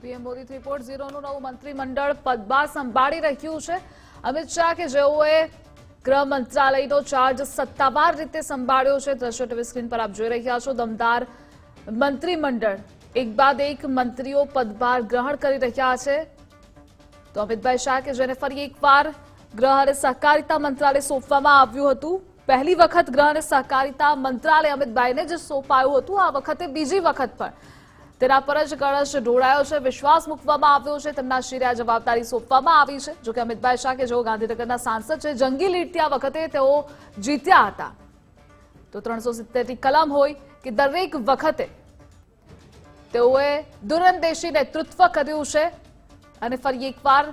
PM Modi 3.0નું નવું મંત્રીમંડળ પદભાર સંભાળી રહ્યું છે। અમિત શાહ કે જેઓએ ગૃહ મંત્રાલયનો ચાર્જ સત્તાવાર રીતે સંભાળ્યો છે। દ્રશ્યો ટીવી સ્ક્રીન પર આપ જોઈ રહ્યા છો। દમદાર મંત્રીમંડળ એક બાદ એક મંત્રીઓ પદભાર ગ્રહણ કરી રહ્યા છે। તો અમિતભાઈ શાહ કે જેને ફરી એકવાર ગૃહ અને સહકારિતા મંત્રાલય સોંપવામાં આવ્યું હતું। પહેલી વખત ગૃહ અને સહકારિતા મંત્રાલય અમિતભાઈને જ સોંપાયું હતું। આ વખતે બીજી વખત પણ તેના પર જ કળશ ઢોળાયો છે। વિશ્વાસ મૂકવામાં આવ્યો છે। તેમના શિરે આ જવાબદારી સોંપવામાં આવી છે। જોકે અમિતભાઈ શાહ કે જેઓ ગાંધીનગરના સાંસદ છે, જંગી લીડથી આ વખતે તેઓ જીત્યા હતા। તો 370ની કલમ હોય કે દરેક વખતે તેઓએ દૂરંદેશી નેતૃત્વ કર્યું છે અને ફરી એકવાર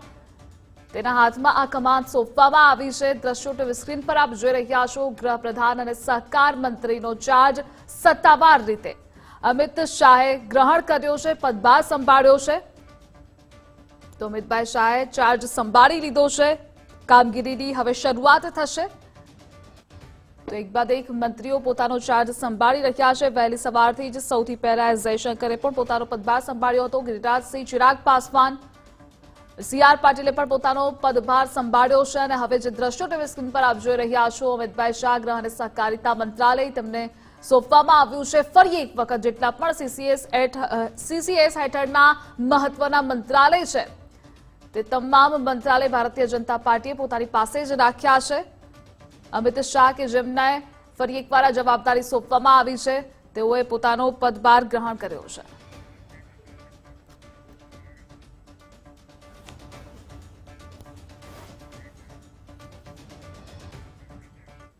તેના હાથમાં આ કમાન સોંપવામાં આવી છે। દ્રશ્યો ટીવી સ્ક્રીન પર આપ જોઈ રહ્યા છો। ગૃહ પ્રધાન અને સહકાર મંત્રીનો ચાર્જ સત્તાવાર રીતે અમિત શાહે ગ્રહણ કર્યો છે, પદભાર સંભાળ્યો છે। તો અમિતભાઈ શાહે ચાર્જ સંભાળી લીધો છે। કામગીરીની હવે શરૂઆત થશે। તો એક બાદ એક મંત્રીઓ પોતાનો ચાર્જ સંભાળી રહ્યા છે। વહેલી સવારથી જ સૌથી પહેલા એસ જયશંકરે પણ પોતાનો પદભાર સંભાળ્યો હતો। ગિરિરાજસિંહ, ચિરાગ પાસવાન, સીઆર પાટીલે પણ પોતાનો પદભાર સંભાળ્યો છે। અને હવે જે દ્રશ્યો ટીવી સ્ક્રીન પર આપ જોઈ રહ્યા છો, અમિતભાઈ શાહ ગૃહ અને સહકારિતા મંત્રાલય તેમને સોંપવામાં આવ્યું છે। ફરી એક વખત જેટલા પણ સીસીએસ હેઠળના મહત્વના મંત્રાલય છે તે તમામ મંત્રાલય ભારતીય જનતા પાર્ટીએ પોતાની પાસે જ રાખ્યા છે। અમિત શાહ કે જેમને ફરી એકવાર આ જવાબદારી સોંપવામાં આવી છે, તેઓએ પોતાનો પદભાર ગ્રહણ કર્યો છે।